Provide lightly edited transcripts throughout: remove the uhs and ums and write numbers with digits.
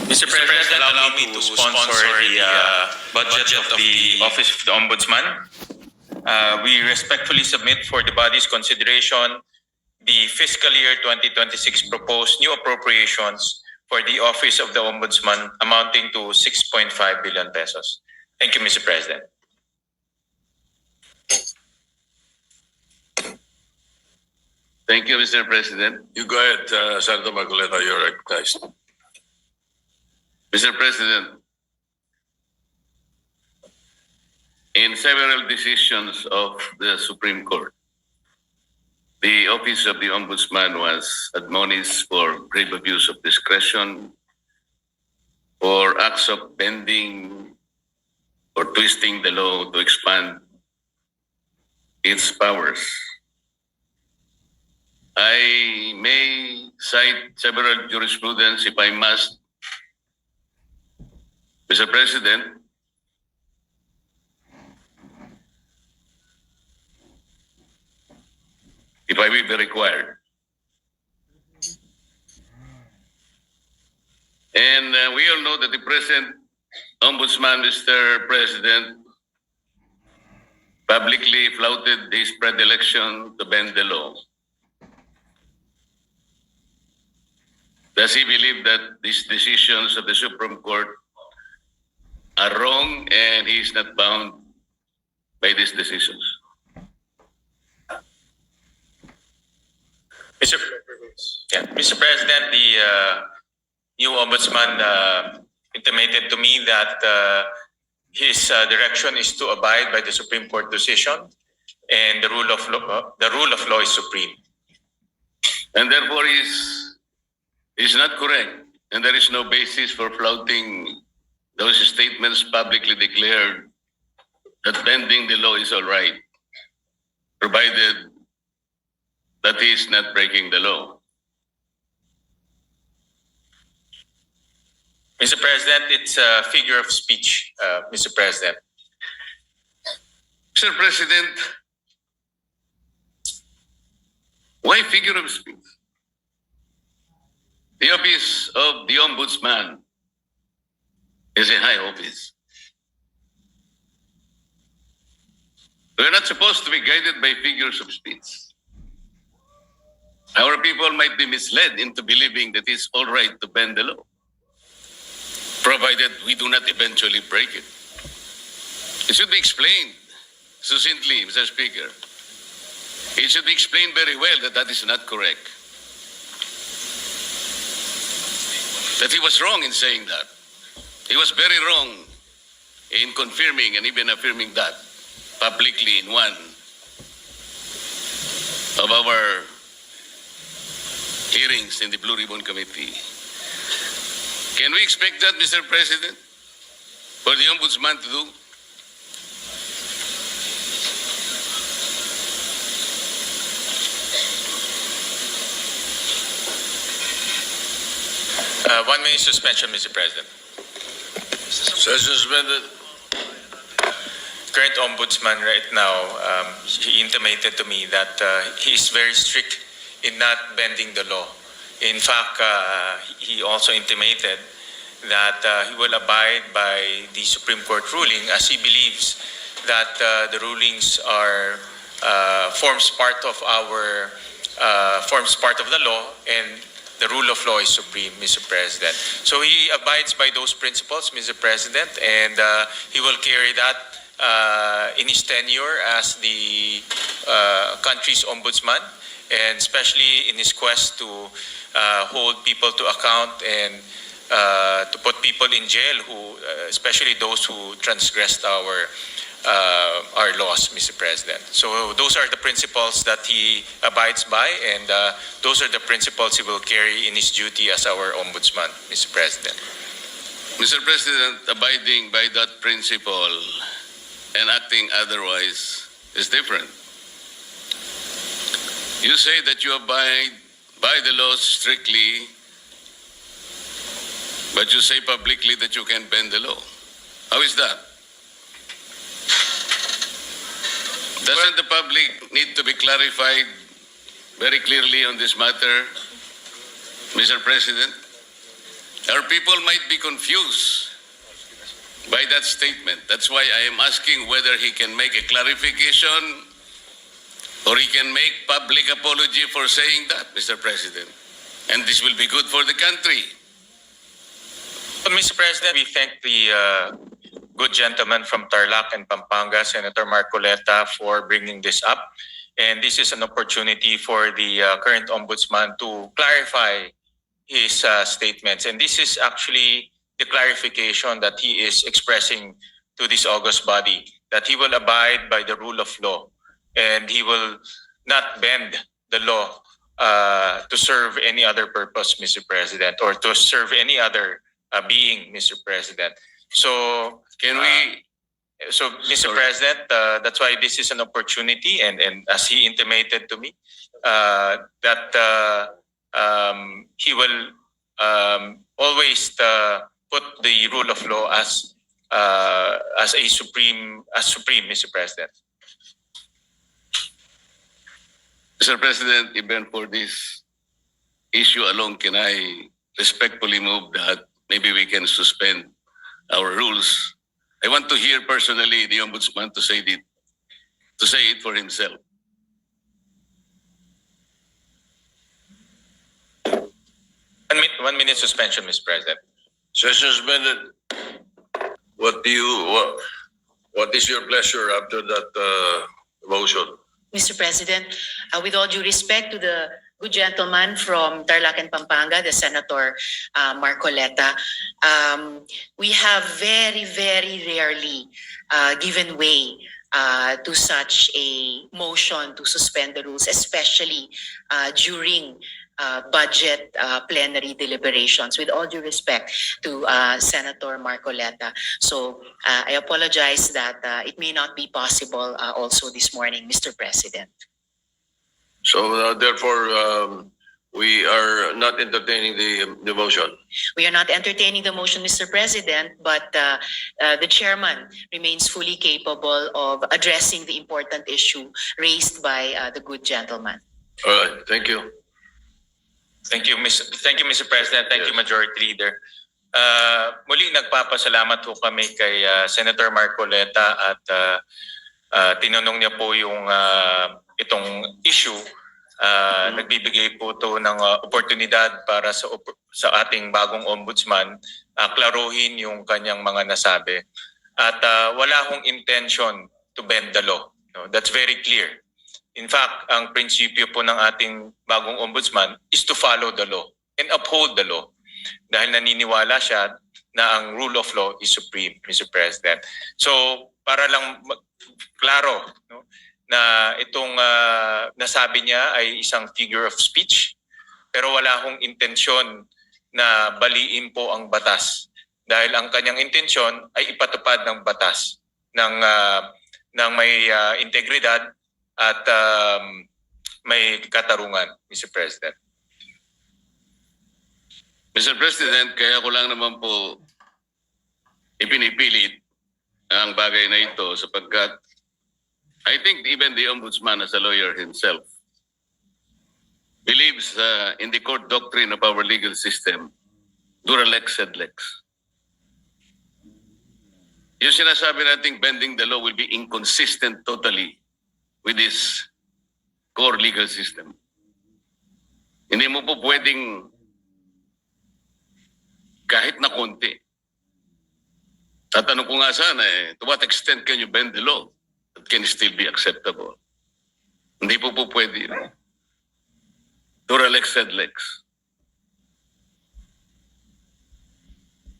Mr. President, allow me to sponsor the budget of the Office of the Ombudsman. We respectfully submit for the body's consideration the fiscal year 2026 proposed new appropriations for the Office of the Ombudsman amounting to 6.5 billion pesos. Thank you, Mr. President. Thank you, Mr. President. You go ahead, Senator Marcoleta, you're recognized. Mr. President, in several decisions of the Supreme Court, the Office of the Ombudsman was admonished for grave abuse of discretion, for acts of bending or twisting the law to expand its powers. I may cite several jurisprudence if I must. Mr. President, if I will be required. And we all know that the present Ombudsman, Mr. President, publicly flouted his predilection to bend the law. Does he believe that these decisions of the Supreme Court are wrong and he is not bound by these decisions? Mr. President, the new ombudsman intimated to me that his direction is to abide by the Supreme Court decision, and the rule of law is supreme. And therefore is not correct, and there is no basis for flouting those statements publicly declared that bending the law is all right, provided that he is not breaking the law. Mr. President, it's a figure of speech, Mr. President. Mr. President, why figure of speech? The Office of the Ombudsman is a high office. We're not supposed to be guided by figures of speech. Our people might be misled into believing that it's all right to bend the law, provided we do not eventually break it. It should be explained succinctly, Mr. Speaker. It should be explained very well that that is not correct. That he was wrong in saying that. He was very wrong in confirming and even affirming that publicly in one of our hearings in the Blue Ribbon Committee. Can we expect that, Mr. President, for the Ombudsman to do? One minute suspension, Mr. President. Session suspended. Current ombudsman right now, he intimated to me that he is very strict in not bending the law. In fact, he also intimated that he will abide by the Supreme Court ruling, as he believes that the rulings are forms part of the law, and the rule of law is supreme, Mr. President. So he abides by those principles, Mr. President, and he will carry that in his tenure as the country's ombudsman, and especially in his quest to hold people to account and to put people in jail, especially those who transgressed our laws, Mr. President. So those are the principles that he abides by, and those are the principles he will carry in his duty as our ombudsman, Mr. President. Mr. President, abiding by that principle and acting otherwise is different. You say that you abide by the laws strictly, but you say publicly that you can bend the law. How is that? Doesn't the public need to be clarified very clearly on this matter, Mr. President? Our people might be confused by that statement. That's why I am asking whether he can make a clarification or he can make public apology for saying that, Mr. President. And this will be good for the country. Mr. President, we thank the good gentleman from Tarlac and Pampanga, Senator Marcoleta, for bringing this up. And this is an opportunity for the current ombudsman to clarify his statements. And this is actually the clarification that he is expressing to this august body, that he will abide by the rule of law and he will not bend the law to serve any other purpose, Mr. President, or to serve any other being, Mr. President. So, Can we, Mr. Sorry. President, that's why this is an opportunity, and as he intimated to me, that he will always put the rule of law as supreme, Mr. President. Mr. President, even for this issue alone, can I respectfully move that maybe we can suspend our rules? I want to hear personally the ombudsman to say it for himself. One minute suspension, Mr. President. Session suspended. What is your pleasure after that motion? Mr. President, with all due respect to the good gentleman from Tarlac and Pampanga, the Senator Marcoleta, we have very, very rarely given way to such a motion to suspend the rules, especially during budget plenary deliberations, with all due respect to Senator Marcoleta. So I apologize that it may not be possible also this morning, Mr. President. So therefore, we are not entertaining the motion. We are not entertaining the motion, Mr. President, but the chairman remains fully capable of addressing the important issue raised by the good gentleman. All right, thank you. Thank you, Mr. President. Thank you, Yes. Majority Leader. Muli nagpapasalamat po kami kay Senator Marcoleta at tinanong niya po yung itong issue. Nagbibigay po to ng oportunidad para sa ating bagong ombudsman klaruhin yung kanyang mga nasabi. At wala akong intention to bend the law. No, that's very clear. In fact, ang prinsipyo po ng ating bagong ombudsman is to follow the law and uphold the law. Dahil naniniwala siya na ang rule of law is supreme, Mr. President. So, para lang klaro, no, na itong nasabi niya ay isang figure of speech, pero wala akong intensyon na baliin po ang batas. Dahil ang kanyang intensyon ay ipatupad ng batas ng may integridad at may katarungan, Mr. President. Mr. President, kaya ko lang naman po ipinipilit ang bagay na ito sapagkat I think even the ombudsman as a lawyer himself believes in the court doctrine of our legal system, dura lex sed lex. Yung sinasabi nating bending the law will be inconsistent totally with this core legal system. Hindi mo po pwedeng kahit na konti. Tatanong ko nga sana to what extent can you bend the law that can still be acceptable? Hindi po pwede. Dura lex sed lex.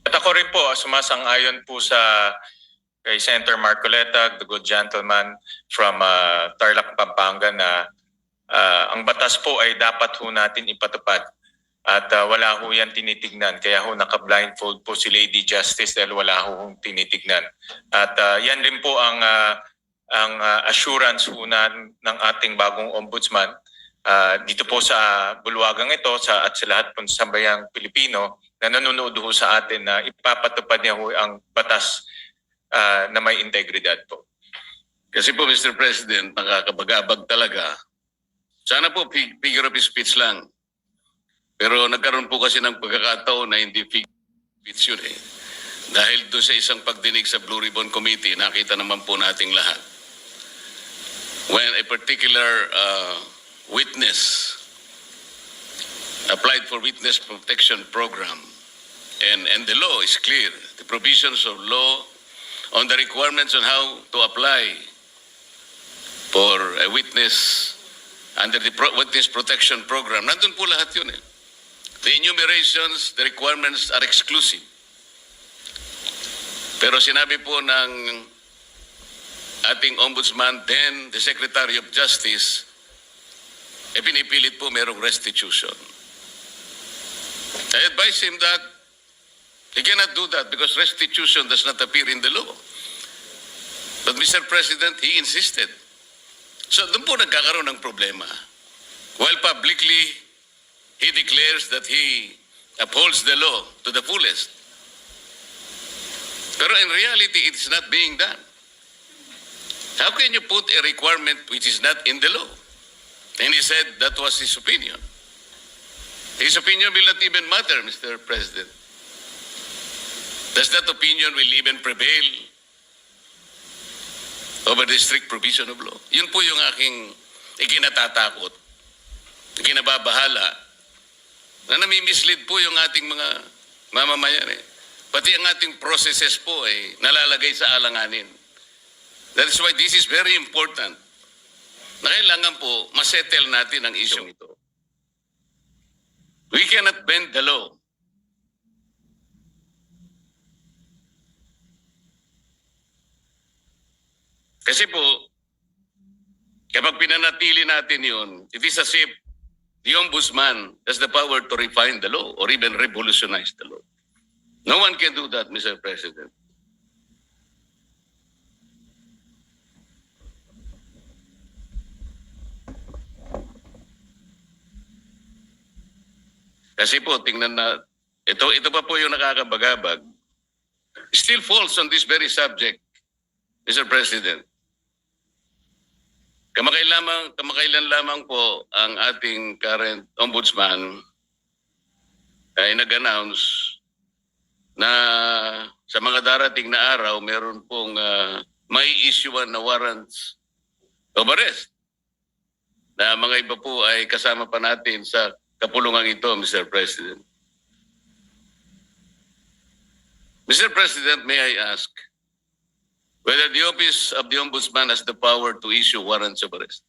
At ako rin po, sumasang-ayon po sa kay Senator Marcoleta, the good gentleman from Tarlac, Pampanga, na ang batas po ay dapat ho natin ipatupad. At wala ho yan tinitignan. Kaya ho naka-blindfold po si Lady Justice dahil wala ho tinitignan. At yan rin po ang assurance ho ng ating bagong ombudsman. Dito po sa bulwagang ito at sa lahat po sa sambayang Pilipino na nanonood ho sa atin na ipapatupad niya ho ang batas na may integridad po. Kasi po, Mr. President, nakakabagabag talaga. Sana po figure of speech lang. Pero nagkaroon po kasi ng pagkakataon na hindi figure It's yun eh. Dahil doon sa isang pagdinig sa Blue Ribbon Committee, nakita naman po nating lahat. When a particular witness applied for witness protection program, and the law is clear, the provisions of law on the requirements on how to apply for a witness under the witness protection program, nandun po lahat yun eh. The enumerations, the requirements are exclusive. Pero sinabi po ng ating ombudsman, then the Secretary of Justice, pinipilit po merong restitution. I advise him that he cannot do that because restitution does not appear in the law. But Mr. President, he insisted. So doon po nagkakaroon ng problema. While publicly, he declares that he upholds the law to the fullest. Pero in reality, it is not being done. How can you put a requirement which is not in the law? And he said that was his opinion. His opinion will not even matter, Mr. President. Does that opinion will even prevail over the strict provision of law? Yun po yung aking ikinatatakot, ikinababahala, na nami-mislead po yung ating mga mamamayan eh. Pati ang ating processes po ay nalalagay sa alanganin. That is why this is very important. Na kailangan po masettle natin ang issue ito. We cannot bend the law. Kasi po, kapag pinanatili natin yun, it is as if the ombudsman has the power to refine the law or even revolutionize the law. No one can do that, Mr. President. Kasi po, tingnan na, ito pa po yung nakakabagabag. Still falls on this very subject, Mr. President. Kamakailan lamang po ang ating current ombudsman ay nag-announce na sa mga darating na araw, meron pong may issuean na warrants of arrest. Na mga iba po ay kasama pa natin sa kapulungan ito, Mr. President. Mr. President, may I ask whether the Office of the Ombudsman has the power to issue warrants of arrest?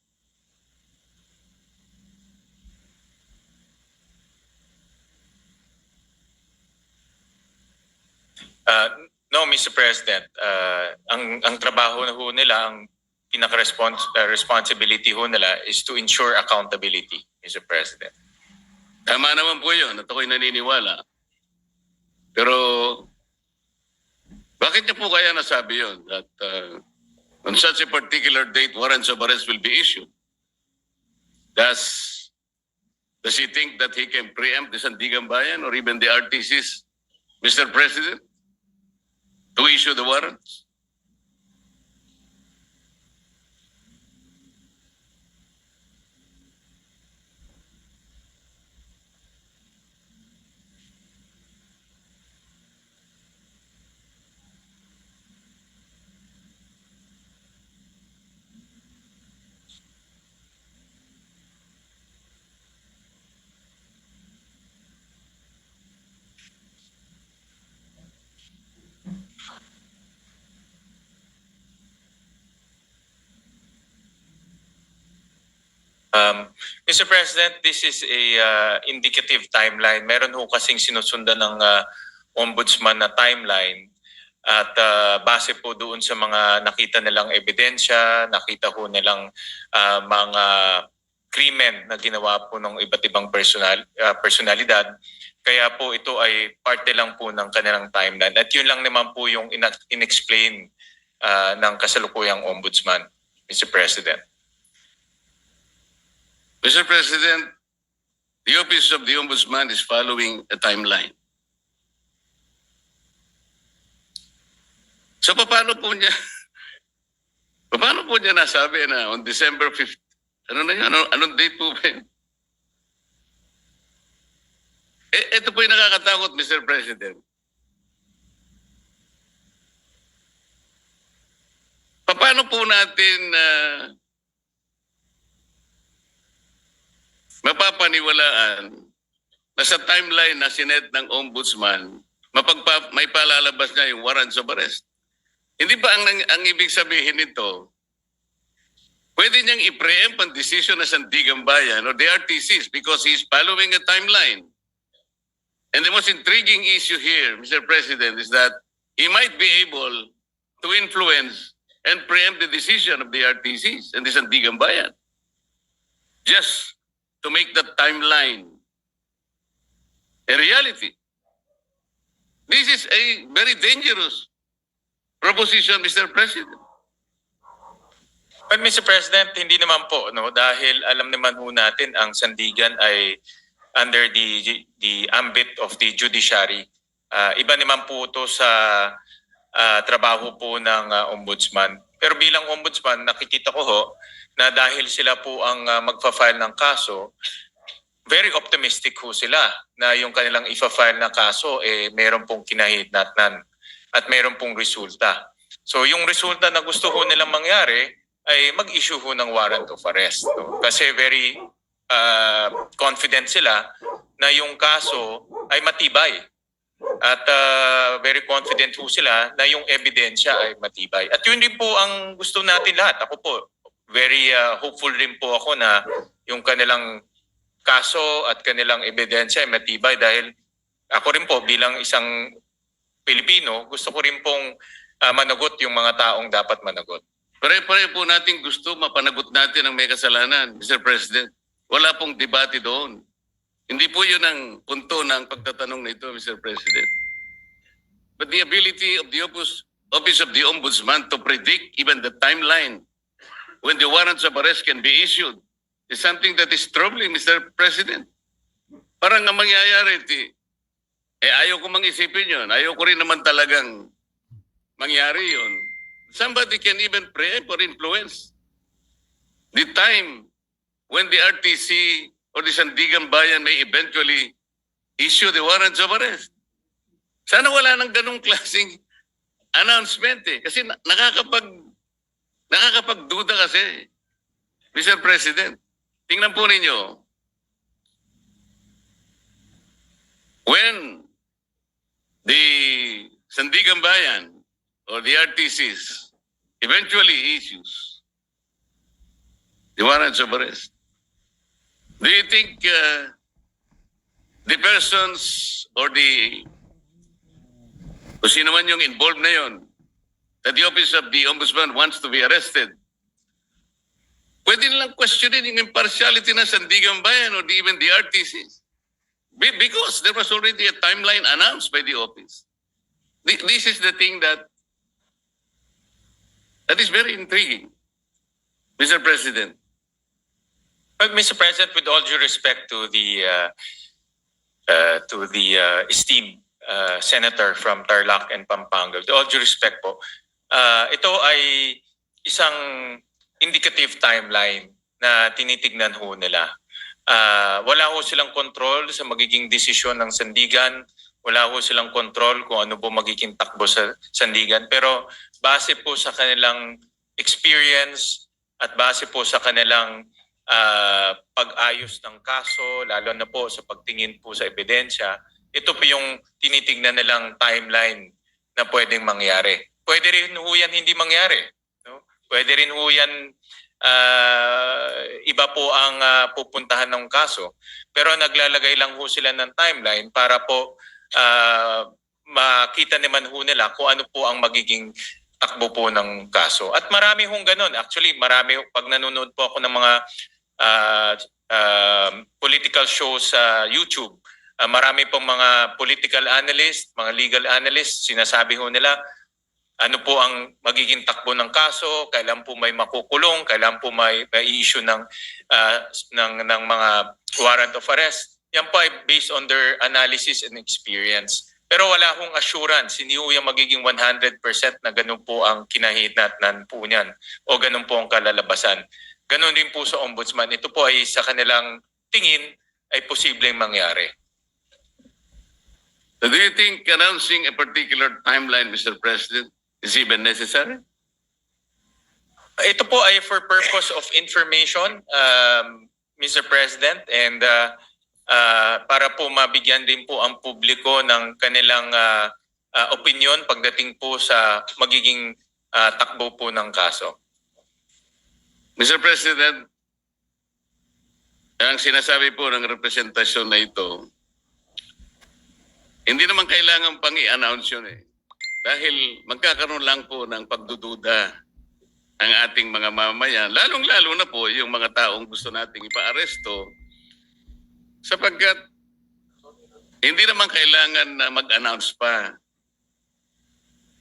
No, Mr. President. Ang trabaho na ho nila, ang responsibility ho nila is to ensure accountability, Mr. President. Tama naman po yun at ako'y naniniwala. Pero bakit niya po kaya nasabi yun that on such a particular date warrants of arrest will be issued? Does he think that he can preempt the Sandigan Bayan or even the RTCs, Mr. President, to issue the warrants? Mr. President, this is a indicative timeline. Meron ho kasing sinusundan ng ombudsman na timeline at base po doon sa mga nakita nilang ebidensya, nakita ho nilang mga krimen na ginawa po ng iba't ibang personalidad. Kaya po ito ay parte lang po ng kanilang timeline. At yun lang naman po yung inexplain ng kasalukuyang ombudsman, Mr. President. Mr. President, the Office of the Ombudsman is following a timeline. So paano po niya nasabi na on December 5th, anong date po ba yun? Ito po yung nakakatakot, Mr. President. paano po natin mapapaniwalaan na sa timeline na sinet ng ombudsman, may palalabas niya yung warrants of arrest? Hindi ba ang ibig sabihin nito, pwede niyang i-preempt ang decision ng Sandigan Bayan or the RTCs because he's following a timeline. And the most intriguing issue here, Mr. President, is that he might be able to influence and preempt the decision of the RTCs and the Sandigan Bayan just to make that timeline a reality. This is a very dangerous proposition, Mr. President. But Mr. President, hindi naman po, no, dahil alam naman ho natin ang Sandigan ay under the ambit of the judiciary. Iba naman po ito sa trabaho po ng ombudsman. Pero bilang ombudsman, nakikita ko ho na dahil sila po ang magfa-file ng kaso, very optimistic ho sila na yung kanilang ifa-file na kaso meron pong kinahitnatnan at meron pong resulta. So yung resulta na gusto ho nilang mangyari ay mag-issue ho ng warrant of arrest. No? Kasi very confident sila na yung kaso ay matibay. At very confident ho sila na yung ebidensya ay matibay. At yun din po ang gusto natin lahat. Ako po, very hopeful rin po ako na yung kanilang kaso at kanilang ebidensya ay matibay dahil ako rin po bilang isang Pilipino, gusto ko rin pong managot yung mga taong dapat managot. Pare-pare po natin gusto mapanagot natin ang may kasalanan, Mr. President. Wala pong debate doon. Hindi po yun ang punto ng pagtatanong na ito, Mr. President. But the ability of the Office of the Ombudsman to predict even the timeline when the warrants of arrest can be issued is something that is troubling, Mr. President. Parang ang mangyayari, ayaw ko mang-isipin yun. Ayaw ko rin naman talagang mangyari yun. Somebody can even preempt or influence the time when the RTC or the Sandigan Bayan may eventually issue the warrants of arrest. Sana wala nang ganung klaseng announcement Kasi nakakapagduda kasi, Mr. President. Tingnan po ninyo. When the Sandigan Bayan or the RTCs eventually issues the warrants of arrest, do you think the persons or kung sino man yung involved na yun, that the Office of the Ombudsman wants to be arrested, pwede nilang questionin yung impartiality ng Sandigan Bayan or even the RTCs? Because there was already a timeline announced by the office. This is the thing that is very intriguing, Mr. President. But Mr. President, with all due respect to the esteemed senator from Tarlac and Pampanga, with all due respect po, ito ay isang indicative timeline na tinitignan ho nila. Wala ho silang control sa magiging desisyon ng Sandigan. Wala ho silang control kung ano po magiging takbo sa Sandigan. Pero base po sa kanilang experience at base po sa kanilang pag-ayos ng kaso, lalo na po sa pagtingin po sa ebidensya, ito po yung tinitignan nilang timeline na pwedeng mangyari. Pwede rin ho yan hindi mangyari. No? Pwede rin ho yan iba po ang pupuntahan ng kaso. Pero naglalagay lang ho sila ng timeline para po makita naman ho nila kung ano po ang magiging takbo po ng kaso. At marami hong ganun. Actually, marami, pag nanonood po ako ng mga political shows sa YouTube, marami pong mga political analyst, mga legal analyst, sinasabi ho nila, ano po ang magiging takbo ng kaso, kailan po may makukulong, kailan po may i-issue ng mga warrant of arrest. Yan po ay based on their analysis and experience. Pero wala hong assurance, hindi ho yung magiging 100% na ganun po ang kinahitnatnan po niyan o ganun po ang kalalabasan. Ganun din po sa ombudsman. Ito po ay sa kanilang tingin ay posibleng mangyari. So do you think announcing a particular timeline, Mr. President, is even necessary? Ito po ay for purpose of information, Mr. President, and para po mabigyan din po ang publiko ng kanilang opinion pagdating po sa magiging takbo po ng kaso. Mr. President, ang sinasabi po ng representasyon na ito, hindi naman kailangan pang i-announce yun eh. Dahil magkakaroon lang po ng pagdududa ang ating mga mamamayan, lalong-lalo na po yung mga taong gusto nating ipa-aresto, sapagkat hindi naman kailangan na mag-announce pa.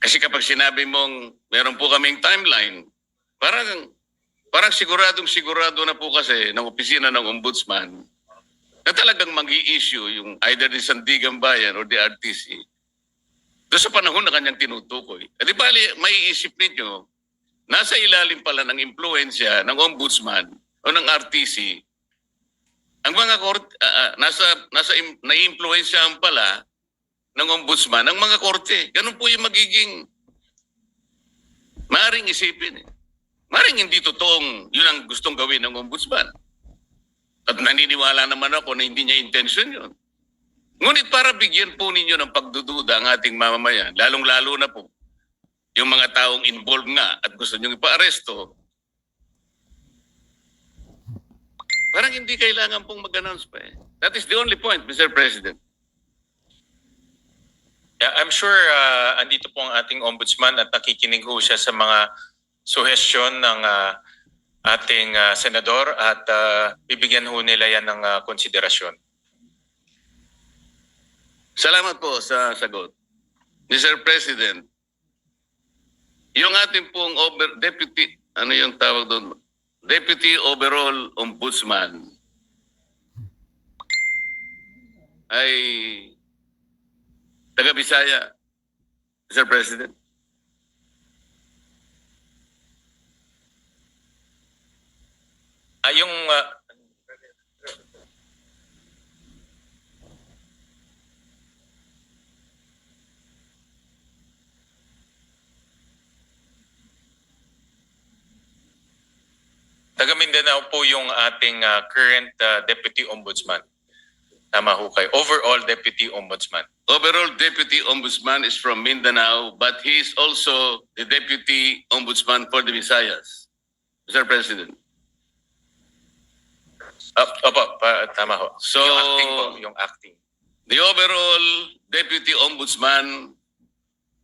Kasi kapag sinabi mong meron po kaming timeline, parang siguradong-sigurado na po kasi ng opisina ng ombudsman na talagang mag-i-issue yung either the Sandigan Bayan or the RTC doon sa panahon na kanyang tinutukoy. Di bali, maiisip ninyo, nasa ilalim pala ng impluensya ng ombudsman o ng RTC, ang mga korte, nai-impluensyahan pala ng ombudsman ang mga korte. Ganun po yung magiging maaring isipin eh. Maring hindi totoong yun ang gustong gawin ng ombudsman. At naniniwala naman ako na hindi niya intention yun. Ngunit para bigyan po ninyo ng pagdududa ang ating mamamayan, lalong-lalo na po yung mga taong involved nga at gusto nyo ipa-aresto, parang hindi kailangan pong mag-announce pa eh. That is the only point, Mr. President. Yeah, I'm sure andito po ang ating ombudsman at nakikinig ho siya sa mga suhestyon ng ating senador at bibigyan ho nila yan ng konsiderasyon. Salamat po sa sagot. Mr. President, yung ating pong deputy, ano yung tawag doon? Deputy Overall Ombudsman ay taga-Bisaya, Mr. President. Yung taga Mindanao po yung ating current Deputy Ombudsman. Tama ho kayo. Overall Deputy Ombudsman. Overall Deputy Ombudsman is from Mindanao, but he is also the Deputy Ombudsman for the Visayas, Mr. President. Opo, tama ho. So, yung acting po, yung acting. the overall Deputy Ombudsman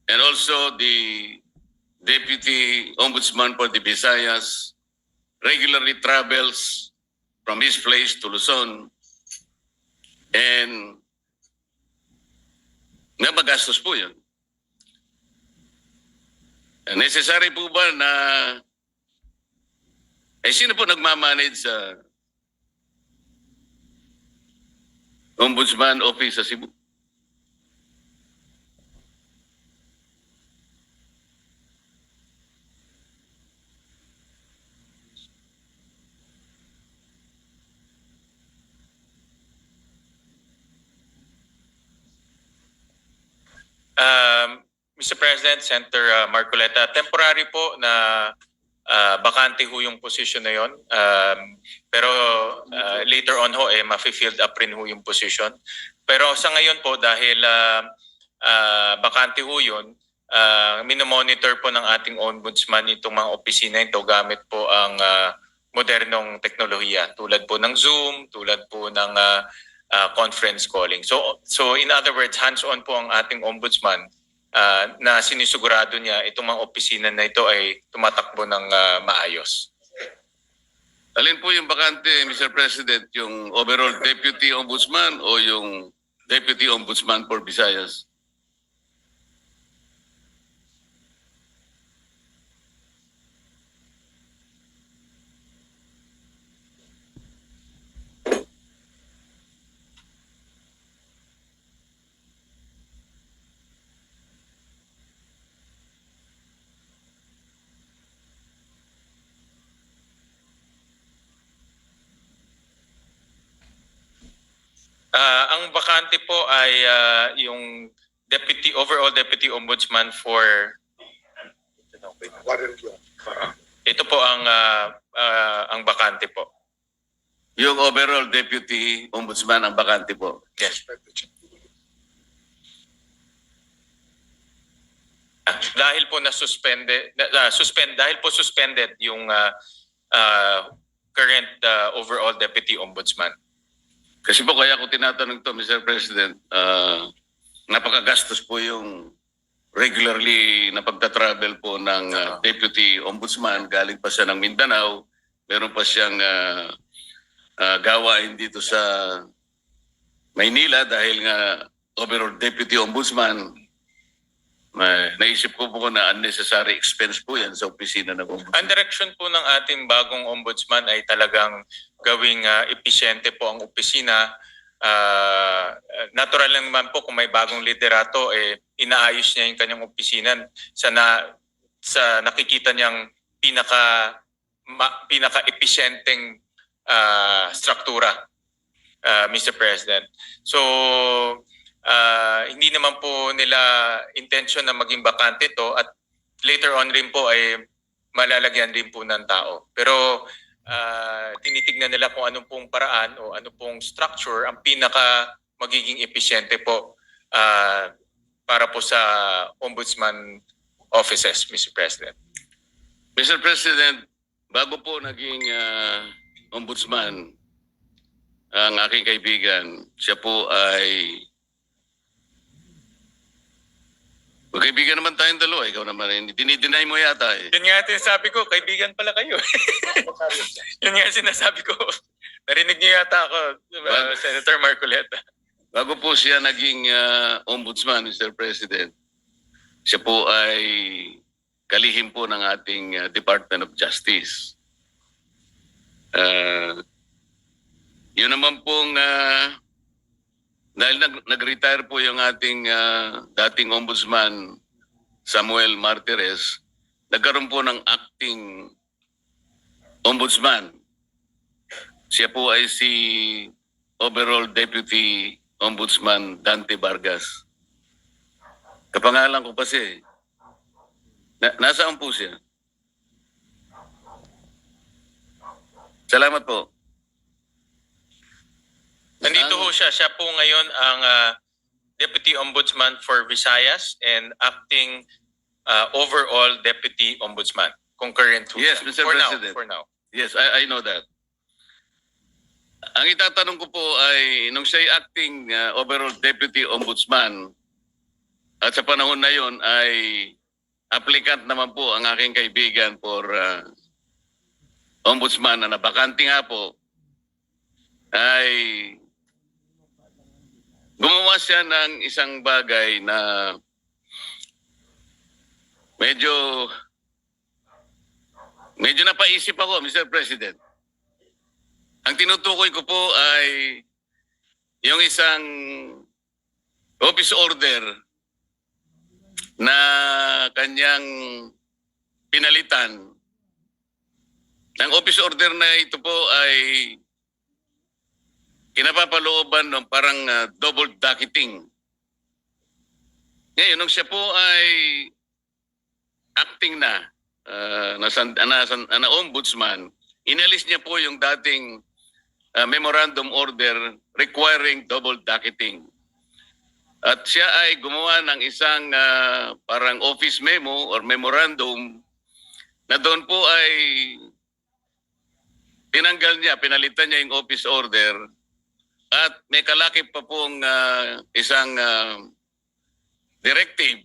and also the Deputy Ombudsman for the Visayas regularly travels from his place to Luzon and nabagastos po yun. Necessary po ba na sino po nagmamanage sa Ombudsman Office sa Cebu? Mr. President, Senator Marcoleta, temporary po na bakante ho yung position na yon. Pero later on ho, ma-field up rin ho yung position. Pero sa ngayon po, dahil bakante ho yun, minomonitor po ng ating ombudsman itong mga opisina ito gamit po ang modernong teknolohiya tulad po ng Zoom, tulad po ng conference calling. So in other words, hands-on po ang ating ombudsman na sinisigurado niya itong mga opisina na ito ay tumatakbo ng maayos. Alin po yung bakante, Mr. President, yung overall Deputy Ombudsman o yung Deputy Ombudsman for Visayas? Ang bakante po ay yung overall Deputy Ombudsman for Ito po ang bakante po. Yung overall deputy ombudsman ang bakante po. Yes. Dahil po suspended yung current overall deputy ombudsman. Kasi po kaya ko tinatanong to, Mr. President, napakagastos po yung regularly na pagta-travel po ng deputy ombudsman. Galing pa siya ng Mindanao, meron pa siyang gawain dito sa Maynila dahil nga overall deputy ombudsman. Naisip ko po na unnecessary expense po yan sa opisina ng ombudsman. Ang direksyon po ng ating bagong ombudsman ay talagang gawing episyente po ang opisina. Natural lang naman po kung may bagong liderato, inaayos niya yung kanyang opisina sa nakikita niyang pinaka-episyenteng struktura, Mr. President. So, hindi naman po nila intention na maging bakante to at later on rin po ay malalagyan rin po ng tao. Pero tinitignan nila kung anong pong paraan o anong pong structure ang pinaka magiging episyente po para po sa ombudsman offices, Mr. President. Mr. President, bago po naging ombudsman ang aking kaibigan, siya po ay magkaibigan naman tayong dalawa. Ikaw naman, dinideny mo yata eh. Yun nga sinasabi ko, kaibigan pala kayo. Yun nga sinasabi ko. Narinig niyo yata ako, Senator Marcoleta. Bago po siya naging ombudsman, Mr. President, siya po ay kalihim po ng ating Department of Justice. Yun naman pong dahil nag-retire po yung ating dating ombudsman Samuel Martires, nagkaroon po ng acting ombudsman. Siya po ay si overall deputy ombudsman Dante Vargas. Kapangalan ko pa siya. Nasaan po siya? Salamat po. Nandito ho siya. Siya po ngayon ang Deputy Ombudsman for Visayas and acting overall Deputy Ombudsman. Concurrent ho Yes, siya. Mr. For President. For now. Yes, I know that. Ang itatanong ko po ay, nung siya'y acting overall deputy ombudsman, at sa panahon na yon ay applicant naman po ang aking kaibigan for ombudsman na nabakante nga po, ay gumawa siya ng isang bagay na medyo napaisip ako, Mr. President. Ang tinutukoy ko po ay yung isang office order na kanyang pinalitan. Ang office order na ito po ay kinapapalooban ng parang double docketing. Ngayon, nung siya po ay acting na ombudsman, inalis niya po yung dating memorandum order requiring double docketing. At siya ay gumawa ng isang parang office memo or memorandum na doon po ay pinalitan niya yung office order at may kalakip pa pong isang directive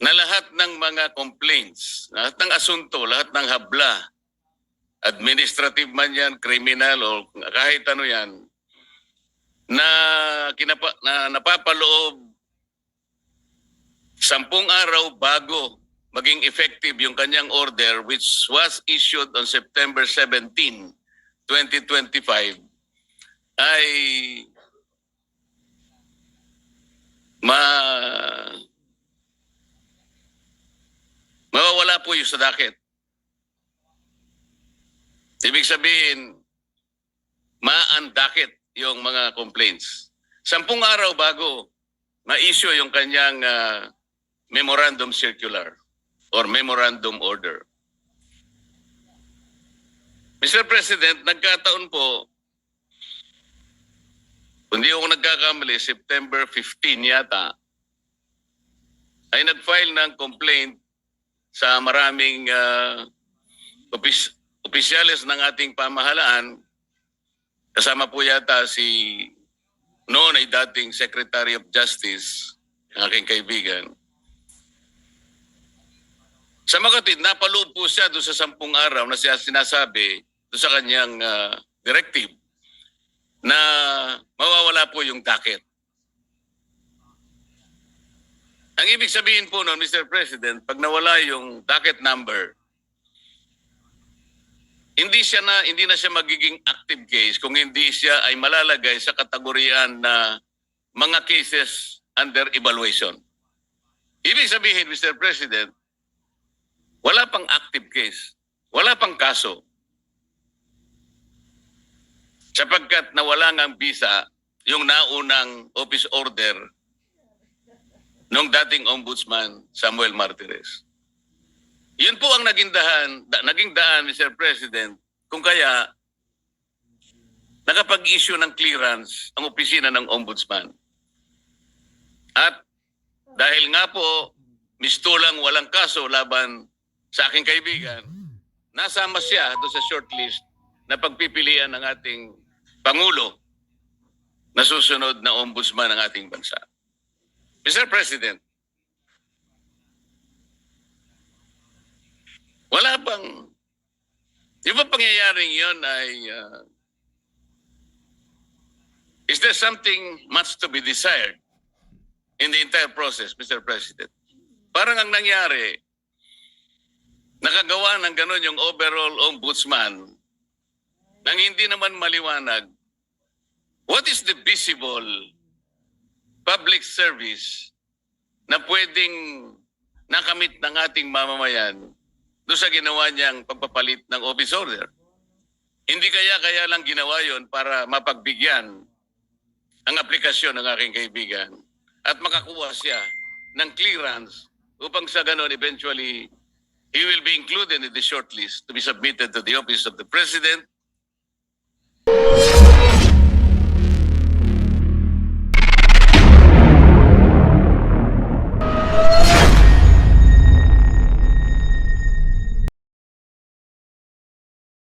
na lahat ng mga complaints, lahat ng asunto, lahat ng habla, administrative man yan, criminal o kahit ano yan, na napapaloob 10 araw bago maging effective yung kanyang order which was issued on September 17, 2025 ay mawawala po yung sa docket. Ibig sabihin, ma-undocket yung mga complaints. 10 araw bago ma-issue yung kanyang memorandum circular or memorandum order. Mr. President, nagkataon po, kung di ako nagkakamali, September 15 yata, ay nag-file ng complaint sa maraming opisyales ng ating pamahalaan. Kasama po yata si noon ay dating Secretary of Justice, ang aking kaibigan. Sa Makati, napaloob po siya doon sa 10 araw na siya sinasabi doon sa kanyang directive na mawawala po yung docket. Ang ibig sabihin po noon, Mr. President, pag nawala yung docket number, hindi na siya magiging active case kung hindi siya ay malalagay sa kategoryan na mga cases under evaluation. Ibig sabihin, Mr. President, wala pang active case, wala pang kaso. Sapagkat nawala ng visa yung naunang office order ng dating Ombudsman Samuel Martires. Yun po ang naging daan, Mr. President, kung kaya nakapag-issue ng clearance ang opisina ng Ombudsman. At dahil nga po, mistulang walang kaso laban sa aking kaibigan, nasama siya doon sa shortlist na pagpipilian ng ating Pangulo na susunod na Ombudsman ng ating bansa. Mr. President, wala bang, yung ba pangyayaring yun ay, is there something much to be desired in the entire process, Mr. President? Parang ang nangyari, nakagawa ng gano'n yung overall ombudsman nang hindi naman maliwanag what is the visible public service na pwedeng nakamit ng ating mamamayan doon sa ginawa niyang pagpapalit ng office order. Hindi kaya lang ginawa yon para mapagbigyan ang aplikasyon ng aking kaibigan at makakuha siya ng clearance upang sa ganon eventually he will be included in the shortlist to be submitted to the office of the President